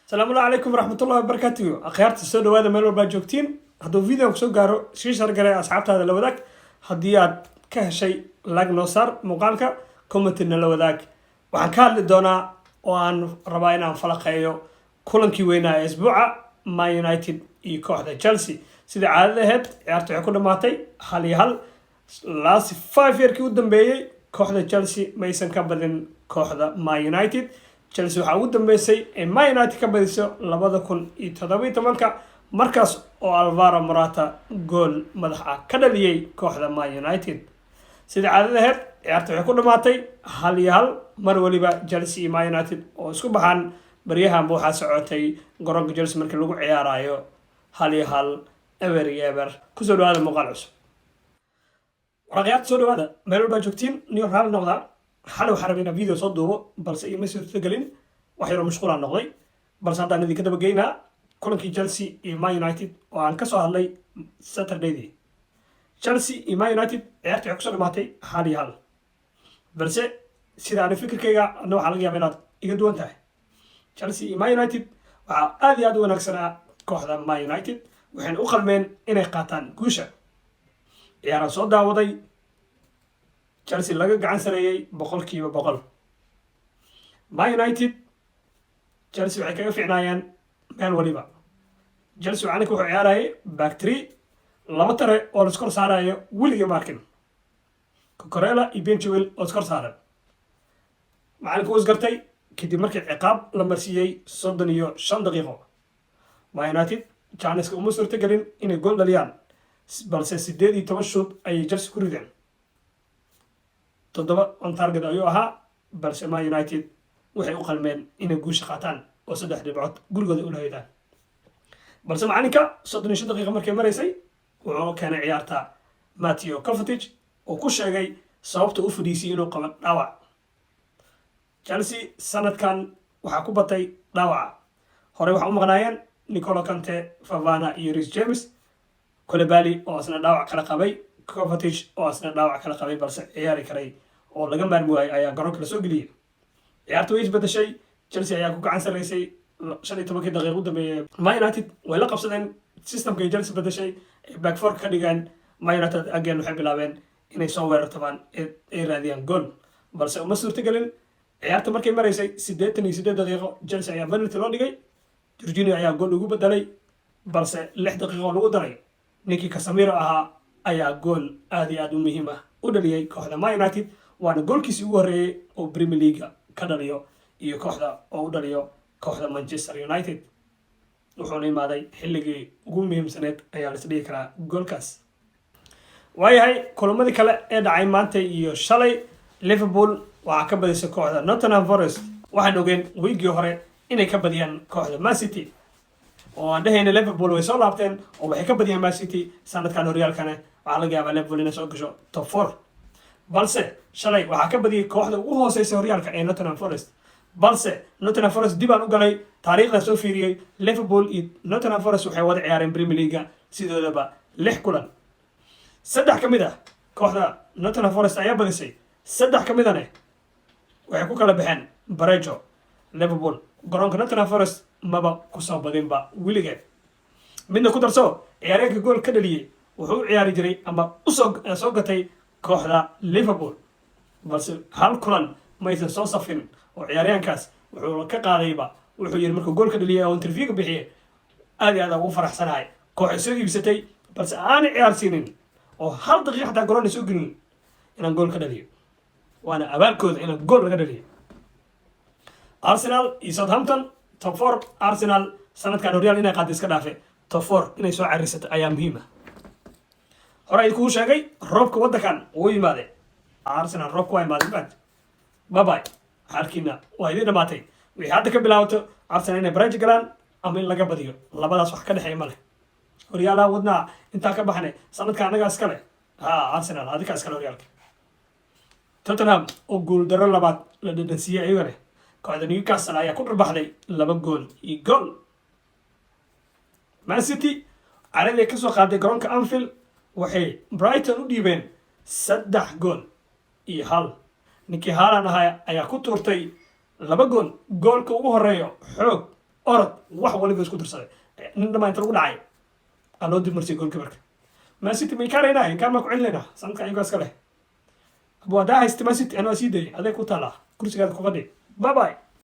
السلام عليكم ورحمة الله وبركاته. أخيرت السودو هذا ملو باجوكتين هذا فيديو كسو قارو شيشار قرأ أصحابته هذا لو ذاك هديات كهشي لاج نوصار مقالك كومنتنا لو ذاك وعن كان دونا وعن رباينا فلقيو كلن كيوينا أسبوع ما يونايتد يكوحدة تشيلسي سيدا عادة هاد عيارتو يكون ماتي حالي هل لاس 5 year كيودن بيي كوحدة تشيلسي ما يسن كبدن كوحدة ما يونايتد Chelsea waxaa ugu dambeysay ee Man United ka badiso 2017 markaas oo Alvaro Morata gool madax ah ka dhaliyay kooxda Man United sida caadada ahayd ciyaarta waxay ku dhamaatay 1-1 mar waliba Chelsea iyo Man United oo isku baxaan baryahan waxaa socotay garoonka Chelsea markii lagu ciyaarayo 1-1 ever ku soo dhawaada muuqaal cusub waraqaad soo dhawaada meel walba joogtiin niyo hal noqda حلو حربينا فيديو صدوه بس إيه مسير تقلين وحيرو مشغول عن نقضي بس هذا الذي كده بجينا كلن كي تشيلسي ما يونايتد وعن كسو هاللي ساتردي دي تشيلسي ما يونايتد عرفت عكسر ماتي حالي هال بس سيدا أنا فكر كيا إنه حلقة بينات يقدرون تاه تشيلسي ما يونايتد وهذه أدوة نكسرها كوحدة ما يونايتد وحين أقل من إنه قاتان كوشة يا رسول داودي Chelsea laga gacan sareeyay boqolkiiba boqol Man United Chelsea waxay kaga fiicnaayeen meel waliba Chelsea waxaan ku ciyaarayay back 3 laba tare oo la iskor saarayo wiliga markin Cucurella iyo Ben Chilwell oo iskor saaran macalinku uu isgartay kadib markii ciqaab la marsiiyay 35 daqiiqo Man United chance uma suurtagelin inay gool dhaliyaan balse 18 shoot ay Chelsea ku rideen toddoba on target ayuu ahaa balse Man United waxay u qalmeen inay guusha qaataan oo 3 dhibcood gurigooda u leeyadaan balse macalinka 35 daqiiqo markay mareysay wuxuu keenay ciyaarta Matteo Kovacic oo ku sheegay sababta uu fadhiisay inuu qabo dhaawac Chelsea sanadkan waxa ku batay dhaawac hore waxa u maqnaayeen Nicolo Conte, Fofana iyo Reece James Koulibaly oo asna dhaawac kala qabay Kovacic oo asna dhaawac kala qabay balse ciyaari karay oo laga maarmi waayay ayaa garoonka la soo geliyay ciyaartu way isbedeshay Chelsea ayaa ku gacan sareysay 15 daqiiqo u dambeeyay Man United way la qabsadeen systemka ay Chelsea bedeshay back four ka dhigaan Man United again waxay bilaabeen inay soo weerartaan ay raadiyaan gool balse uma suurtagelin ciyaarta markay mareysay 88 daqiiqo Chelsea ayaa penalty loo dhigay Jorginho ayaa gool ugu bedelay balse 6 daqiiqo lagu daray ninkii Casemiro ahaa ayaa gool aad iyo aad u muhiim ah u dhaliyay kooxda Man United waana goolkiisii ugu horeeyay oo Premier League ka dhaliyo iyo kooxda oo u dhaliyo kooxda Manchester United wuxuuna imaaday xilligii ugu muhiimsaneed ayaa la isdhihi karaa goolkaas waayahay kulamadii kale ee dhacay maanta iyo shalay Liverpool waxaa ka badisay kooxda Nottingham Forest waxaan ogeen wiigii hore inay ka badiyaan kooxda Man City oo aan dhahayna Liverpool way soo laabteen oo waxay ka badiyaan Man City sanadkan horyaalkana waxaa laga yaabaa Liverpool inay soo gasho top 4 balse shalay waxaa ka badiyay kooxda ugu hooseysa horyaalka ee Nottingham Forest balse Nottingham Forest dib aan u galay taariikhda soo fiiriyay Liverpool iyo Nottingham Forest waxay wada ciyaareen Premier League sidoodaba 6 kulan 3 kamid ah kooxda Nottingham Forest ayaa badisay 3 kamid ah waxay ku kala baxeen Barejo Liverpool garoonka Nottingham Forest maba ku soo badinba wiligeed midna ku darso ciyaaryahanka gool ka dhaliyay wuxuu ciyaari jiray ama u soo gatay kooxda Liverpool balse hal kulan ma aysan soo safin oo ciyaaryahankaas wuxuu ka qaadayba wuxuu yiri markuu gool ka dhaliyay oo interview ka bixiyay aad iyo aad ugu faraxsanahay kooxda soo iibsatay balse aan ciyaarsiinin oo hal daqiiqo xataa garoon soo gelin inaan gool ka dhaliyo waana abaalkooda inaan gool laga dhaliyo Arsenal iyo Southampton top 4 Arsenal sanadkan horyaal inay qaad iska dhaafay top 4 inay soo carisato ayaa muhiim ah hore ay ku sheegay roobka wadankan uu yimaade Arsenal roobku waa yimaade bye bye halkina waa idin dhamaatay wixii hadda ka bilaabato Arsenal inay baraj galaan ama in laga badiyo labadaas wax ka dhaxay ma leh horyaalaha wadnaa inta ka baxnay sanadkan anaga iska leh Arsenal adika iska horyaalka Tottenham oo gool daro labaad la dhadhansiiyay ayagana kooxda Newcastle ayaa ku dharbaaxday 2 gool iyo gool Man City aragay ka soo qaaday garoonka Anfield waxay Brighton u dhiibeen 3 gool iyo hal ninkii Haaland ayaa ku tuurtay 2 gool goolka ugu horeeyo xoog orod wax waliba isku darsaday nin dhamaa inta lagu dhacay aa loo dib marsiyay goolka marka Man City ma ikaanaynaa inkaan maa ku celinayna sanadka ayagoo iska leh abu hadaa haysta Man City anaa sii dayay adeeg ku taalaa kursigaada ku fadhi bye bye